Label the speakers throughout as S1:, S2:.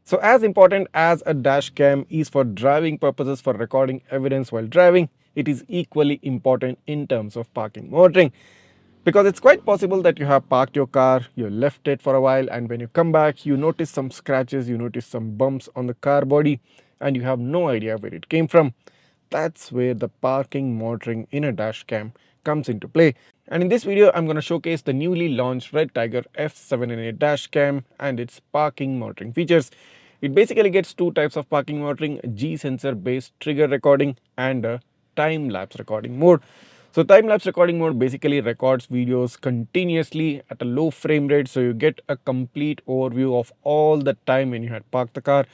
S1: So as important as a dash cam is for driving purposes for recording evidence while driving, it is equally important in terms of parking monitoring. Because it's quite possible that you have parked your car, you left it for a while, and when you come back, you notice some scratches, you notice some bumps on the car body, and you have no idea where it came from. That's where the parking monitoring in a dash cam comes into play. And in this video, I'm going to showcase the newly launched Redtiger F7NA dash cam and its parking monitoring features. It basically gets two types of parking monitoring: a G sensor based trigger recording and a time lapse recording mode. So time lapse recording mode basically records videos continuously at a low frame rate, so you get a complete overview of all the time when you had parked the car.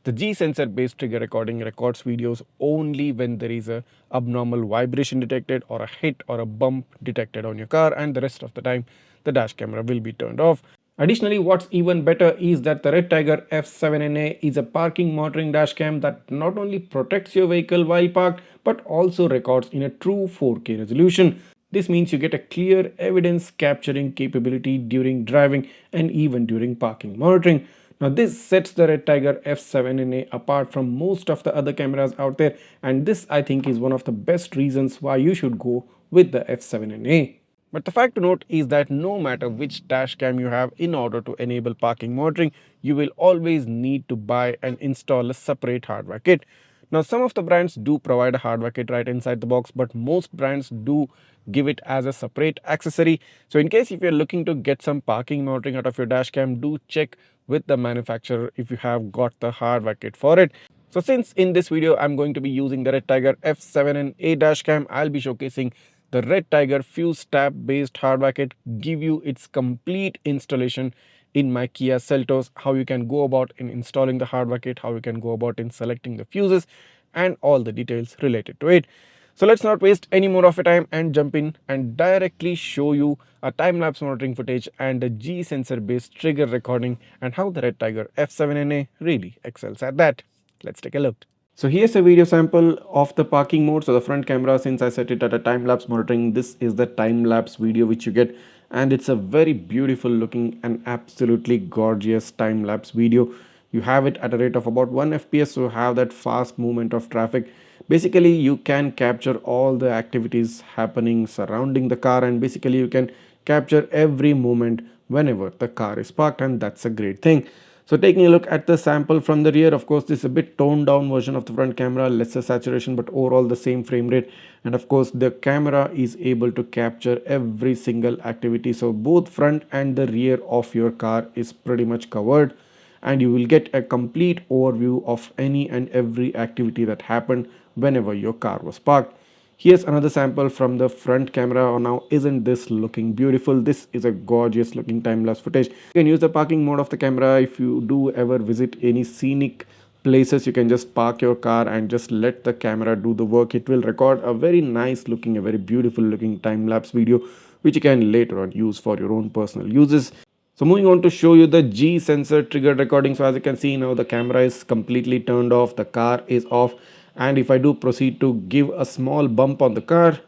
S1: The G sensor based trigger recording records videos only when there is a abnormal vibration detected or a hit or a bump detected on your car, and the rest of the time the dash camera will be turned off. Additionally, what's even better is that the Redtiger F7NA is a parking monitoring dashcam that not only protects your vehicle while parked but also records in a true 4K resolution. This means you get a clear evidence capturing capability during driving and even during parking monitoring. Now this sets the Redtiger F7NA apart from most of the other cameras out there, and this I think is one of the best reasons why you should go with the F7NA. But the fact to note is that no matter which dash cam you have, in order to enable parking monitoring, you will always need to buy and install a separate hardware kit. Now some of the brands do provide a hardware kit right inside the box, but most brands do give it as a separate accessory. So in case if you're looking to get some parking monitoring out of your dash cam, do check with the manufacturer if you have got the hardware kit for it. So since in this video I'm going to be using the Redtiger F7NA dashcam, I'll be showcasing the Redtiger Fuse tab based hardware kit, give you its complete installation in my Kia Seltos, how you can go about in installing the hardware kit, how you can go about in selecting the fuses, and all the details related to it. So let's not waste any more of your time and jump in and directly show you a time-lapse monitoring footage and a G sensor based trigger recording and how the Redtiger F7NA really excels at that. Let's take a look. So here's a video sample of the parking mode. So the front camera, since I set it at a time-lapse monitoring, this is the time-lapse video which you get, and it's a very beautiful looking and absolutely gorgeous time-lapse video. You have it at a rate of about 1 fps, so have that fast movement of traffic. Basically you can capture all the activities happening surrounding the car, and basically you can capture every moment whenever the car is parked, and that's a great thing. So taking a look at the sample from the rear, of course this is a bit toned down version of the front camera, lesser saturation but overall the same frame rate, and of course the camera is able to capture every single activity. So both front and the rear of your car is pretty much covered, and you will get a complete overview of any and every activity that happened whenever your car was parked. Here's another sample from the front camera. Oh, now isn't this looking beautiful? This is a gorgeous looking time-lapse footage. You can use the parking mode of the camera if you do ever visit any scenic places. You can just park your car and just let the camera do the work. It will record a very nice looking, a very beautiful looking time-lapse video which you can later on use for your own personal uses. So moving on to show you the G sensor trigger recording. So as you can see now, the camera is completely turned off, the car is off, and if I do proceed to give a small bump on the car,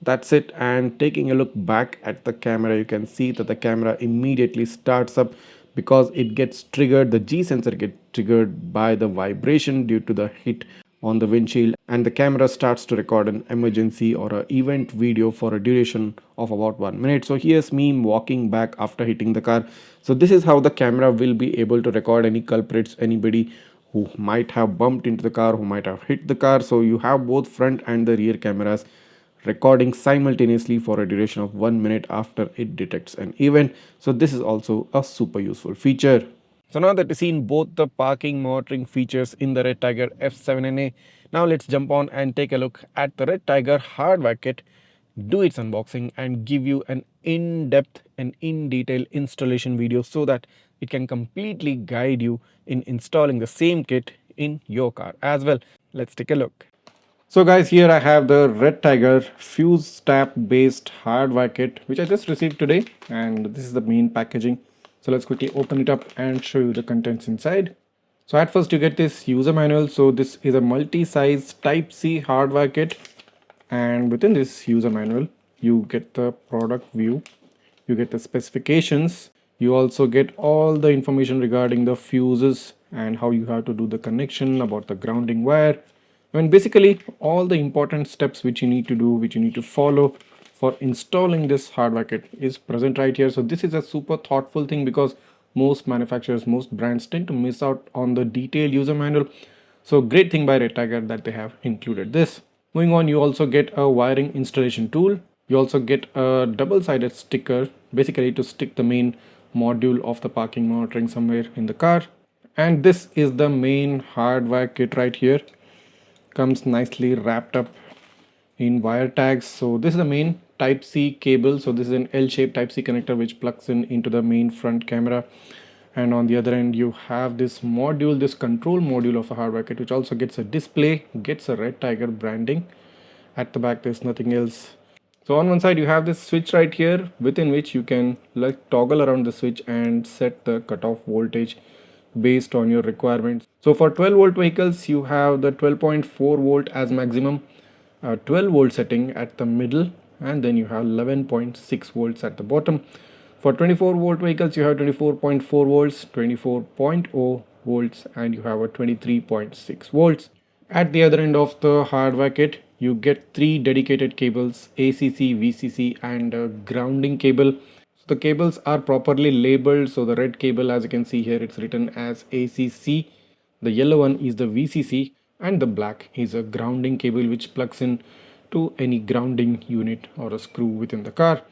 S1: that's it. And taking a look back at the camera, you can see that the camera immediately starts up because it gets triggered. The G sensor gets triggered by the vibration due to the hit on the windshield, and the camera starts to record an emergency or an event video for a duration of about 1 minute. So here's me walking back after hitting the car. So this is how the camera will be able to record any culprits, anybody who might have bumped into the car, who might have hit the car. So you have both front and the rear cameras recording simultaneously for a duration of 1 minute after it detects an event. So this is also a super useful feature. So now that you've seen both the parking monitoring features in the Redtiger F7NA, now let's jump on and take a look at the Redtiger Hardwire Kit, do its unboxing and give you an in-depth and in-detail installation video so that it can completely guide you in installing the same kit in your car as well. Let's take a look. So guys, here I have the Redtiger Fuse tab based hardwire kit which I just received today, and this is the main packaging. So let's quickly open it up and show you the contents inside. So at first you get this user manual. So this is a multi-size Type-C hardwire kit, and within this user manual you get the product view, you get the specifications, You also get all the information regarding the fuses and how you have to do the connection, about the grounding wire. I mean, basically all the important steps which you need to do, which you need to follow for installing this hardware kit is present right here. So this is a super thoughtful thing because most manufacturers, most brands tend to miss out on the detailed user manual. So great thing by Redtiger that they have included this. Moving on, you also get a wiring installation tool. You also get a double-sided sticker, basically to stick the main module of the parking monitoring somewhere in the car. And this is the main hardware kit right here. Comes nicely wrapped up in wire tags. So this is the main type C cable. So this is an L-shaped type C connector which plugs in into the main front camera. And on the other end you have this module, this control module of a hardware kit, which also gets a display, gets a Redtiger branding. At the back there's nothing else. So on one side you have this switch right here, within which you can like toggle around the switch and set the cutoff voltage based on your requirements. So for 12 volt vehicles you have the 12.4 volt as maximum, 12 volt setting at the middle, and then you have 11.6 volts at the bottom. For 24 volt vehicles you have 24.4 volts, 24.0 volts, and you have a 23.6 volts. At the other end of the hardware kit you get three dedicated cables, ACC, VCC, and a grounding cable. So the cables are properly labeled. So the red cable, as you can see here, it's written as ACC, the yellow one is the VCC, and the black is a grounding cable which plugs in to any grounding unit or a screw within the car.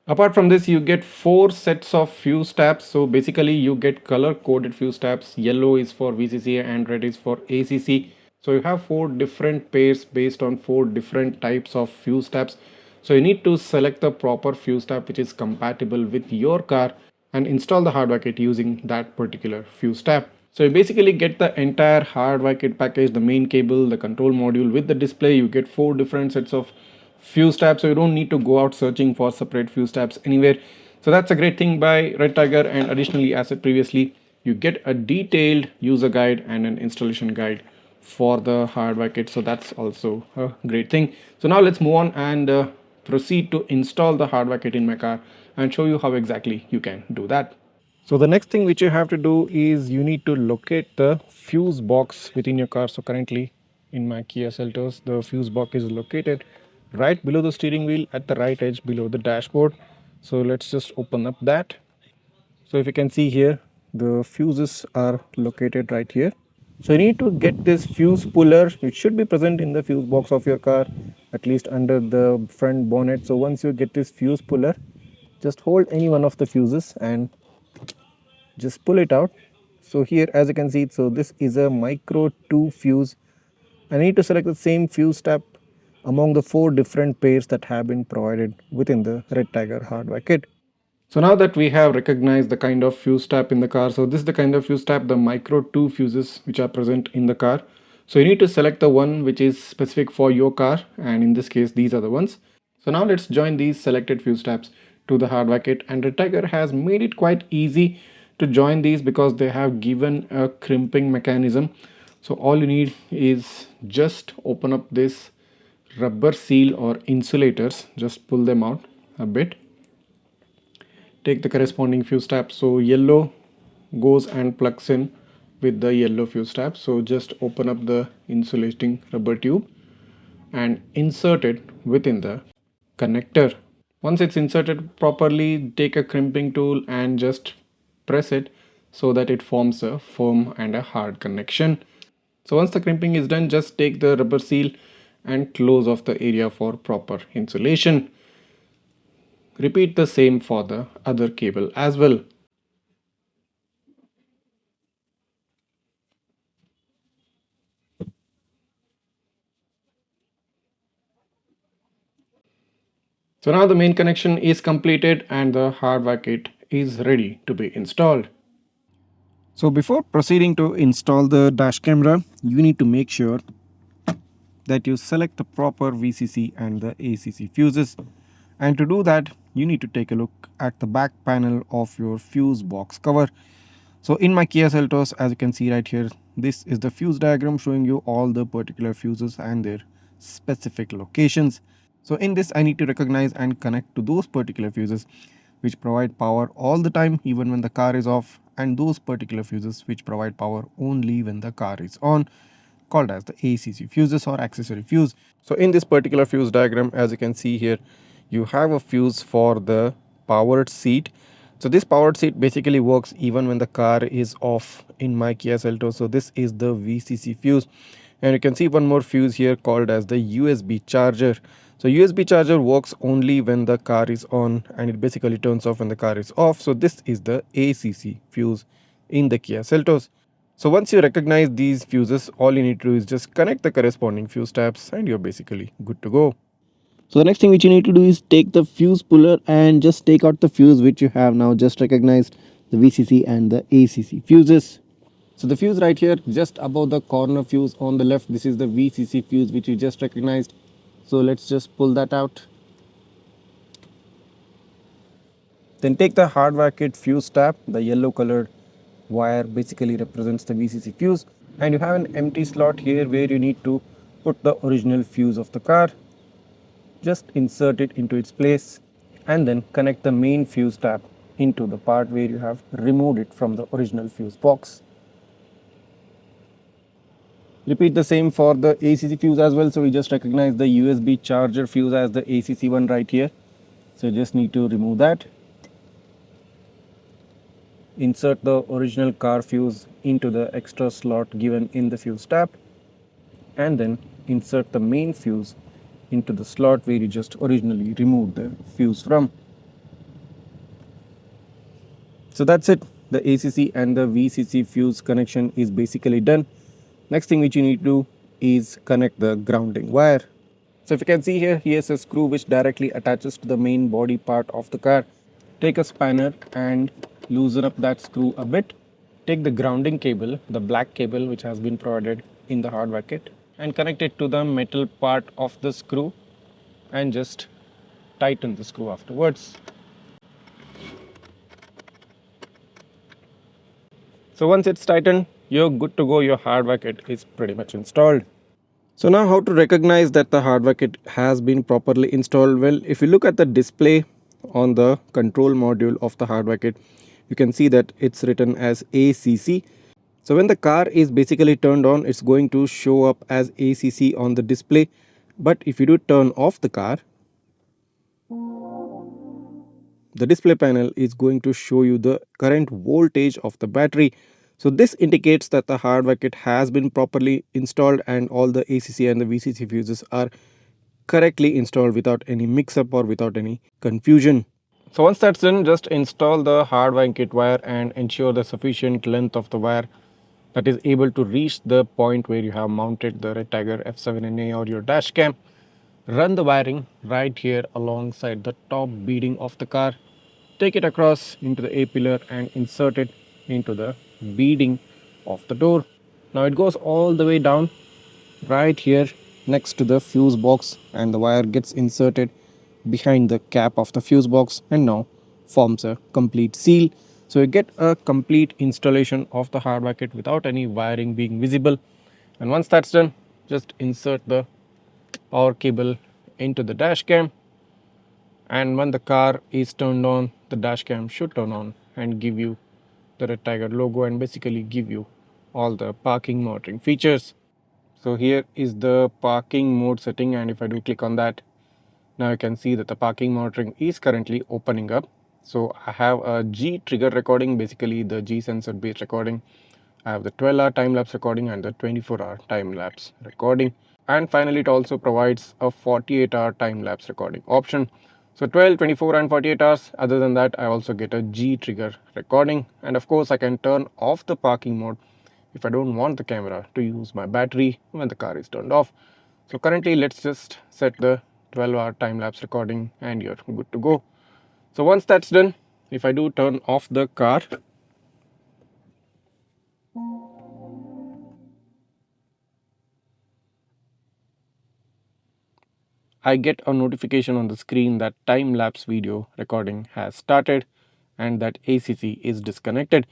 S1: Apart from this you get four sets of fuse tabs. So basically you get color coded fuse tabs. Yellow is for VCC and red is for ACC. So you have four different pairs based on four different types of fuse tabs. So you need to select the proper fuse tab which is compatible with your car and install the hardware kit using that particular fuse tab. So you basically get the entire hardware kit package, the main cable, the control module with the display. You get four different sets of fuse tabs, so you don't need to go out searching for separate fuse tabs anywhere. So that's a great thing by Redtiger. And additionally, as said previously, you get a detailed user guide and an installation guide for the hardware kit. So that's also a great thing. So now let's move on and proceed to install the hardware kit in my car and show you how exactly you can do that. So the next thing which you have to do is you need to locate the fuse box within your car. So currently in my Kia Seltos, the fuse box is located right below the steering wheel at the right edge below the dashboard. So let's just open up that. So if you can see here, the fuses are located right here. So you need to get this fuse puller. It should be present in the fuse box of your car, at least under the front bonnet. So once you get this fuse puller, just hold any one of the fuses and just pull it out. So here, as you can see, so this is a micro 2 fuse. I need to select the same fuse tab among the four different pairs that have been provided within the Redtiger hardware kit. So now that we have recognized the kind of fuse tab in the car, so this is the kind of fuse tab, the micro 2 fuses which are present in the car. So you need to select the one which is specific for your car, and in this case these are the ones. So now let's join these selected fuse tabs to the hardware kit, and Redtiger has made it quite easy to join these because they have given a crimping mechanism. So all you need is just open up this rubber seal or insulators, just pull them out a bit, take the corresponding fuse tab. So yellow goes and plugs in with the yellow fuse tab. So just open up the insulating rubber tube and insert it within the connector. Once it's inserted properly, take a crimping tool and just press it so that it forms a firm and a hard connection. So once the crimping is done, just take the rubber seal and close off the area for proper insulation. Repeat the same for the other cable as well. So now the main connection is completed and the hardware kit is ready to be installed. So before proceeding to install the dash camera, you need to make sure that you select the proper VCC and the ACC fuses. And to do that, you need to take a look at the back panel of your fuse box cover. So in my Kia Seltos, as you can see right here, this is the fuse diagram showing you all the particular fuses and their specific locations. So in this, I need to recognize and connect to those particular fuses. which provide power all the time even when the car is off, and those particular fuses which provide power only when the car is on, called as the ACC fuses or accessory fuse. So in this particular fuse diagram, as you can see here, you have a fuse for the powered seat. So this powered seat basically works even when the car is off in my Kia Seltos. So this is the VCC fuse, and you can see one more fuse here called as the USB charger. So USB charger works only when the car is on, and it basically turns off when the car is off. So this is the ACC fuse in the Kia Seltos. So once you recognize these fuses, all you need to do is just connect the corresponding fuse tabs and you're basically good to go. So the next thing which you need to do is take the fuse puller and just take out the fuse which you have now just recognized, the VCC and the ACC fuses. So the fuse right here just above the corner fuse on the left, this is the VCC fuse which you just recognized. So let's just pull that out. Then take the Hardwire Kit fuse tab. The yellow colored wire basically represents the VCC fuse, and you have an empty slot here where you need to put the original fuse of the car. Just insert it into its place and then connect the main fuse tab into the part where you have removed it from the original fuse box. Repeat the same for the ACC fuse as well. So we just recognize the USB charger fuse as the ACC one right here. So you just need to remove that. Insert the original car fuse into the extra slot given in the fuse tab, and then insert the main fuse into the slot where you just originally removed the fuse from. So that's it. The ACC and the VCC fuse connection is basically done. Next thing which you need to do is connect the grounding wire. So if you can see here, here's a screw which directly attaches to the main body part of the car. Take a spanner and loosen up that screw a bit. Take the grounding cable, the black cable which has been provided in the hardware kit, and connect it to the metal part of the screw and just tighten the screw afterwards. So once it's tightened, you're good to go. Your hardware kit is pretty much installed. So now how to recognize that the hardware kit has been properly installed? Well, if you look at the display on the control module of the hardware kit, you can see that it's written as ACC. So when the car is basically turned on, it's going to show up as ACC on the display. But if you do turn off the car, the display panel is going to show you the current voltage of the battery. So this indicates that the hardware kit has been properly installed and all the ACC and the VCC fuses are correctly installed without any mix-up or without any confusion. So once that's done, just install the hardwire kit wire and ensure the sufficient length of the wire that is able to reach the point where you have mounted the Redtiger F7NA or your dash cam. Run the wiring right here alongside the top beading of the car. Take it across into the A-pillar and insert it into the beading of the door. Now it goes all the way down right here next to the fuse box, and the wire gets inserted behind the cap of the fuse box and now forms a complete seal. So you get a complete installation of the hardware kit without any wiring being visible. And once that's done, just insert the power cable into the dash cam, and when the car is turned on, the dash cam should turn on and give you the Redtiger logo and basically give you all the parking monitoring features. So here is the parking mode setting, and if I do click on that, now you can see that the parking monitoring is currently opening up. So I have a G trigger recording, basically the G sensor based recording. I have the 12-hour time lapse recording and the 24-hour time lapse recording. And finally, it also provides a 48-hour time lapse recording option. So 12, 24 and 48 hours. Other than that, I also get a G trigger recording. And of course, I can turn off the parking mode if I don't want the camera to use my battery when the car is turned off. So currently, let's just set the 12-hour time lapse recording and you're good to go. So once that's done, if I do turn off the car, I get a notification on the screen that time lapse video recording has started and that ACC is disconnected.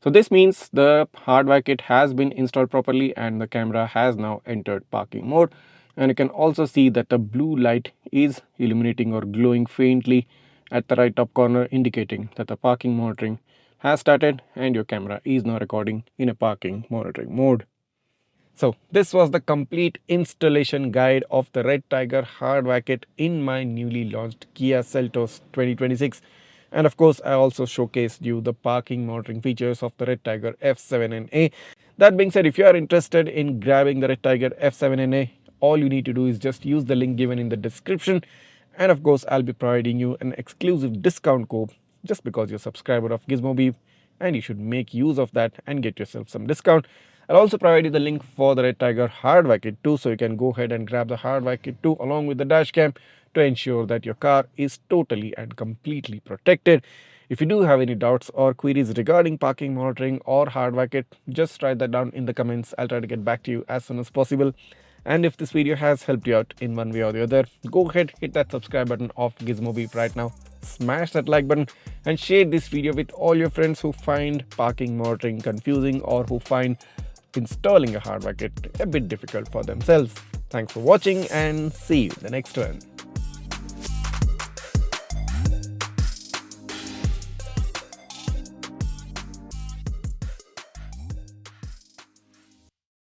S1: So this means the hardwire kit has been installed properly and the camera has now entered parking mode. And you can also see that the blue light is illuminating or glowing faintly at the right top corner, indicating that the parking monitoring has started and your camera is now recording in a parking monitoring mode. So this was the complete installation guide of the Redtiger Hardwire Kit in my newly launched Kia Seltos 2026. And of course, I also showcased you the parking monitoring features of the Redtiger F7NA. That being said, if you are interested in grabbing the Redtiger F7NA, all you need to do is just use the link given in the description. And of course, I'll be providing you an exclusive discount code just because you're a subscriber of Gizmobeep, and you should make use of that and get yourself some discount. I'll also provide you the link for the Redtiger Hardwire Kit too, so you can go ahead and grab the Hardwire Kit too along with the Dashcam to ensure that your car is totally and completely protected. If you do have any doubts or queries regarding parking monitoring or Hardwire Kit, just write that down in the comments. I'll try to get back to you as soon as possible. And if this video has helped you out in one way or the other, go ahead, hit that subscribe button of Gizmobeep right now. Smash that like button and share this video with all your friends who find parking monitoring confusing or who find installing a Hardwire Kit a bit difficult for themselves. Thanks for watching and see you in the next one.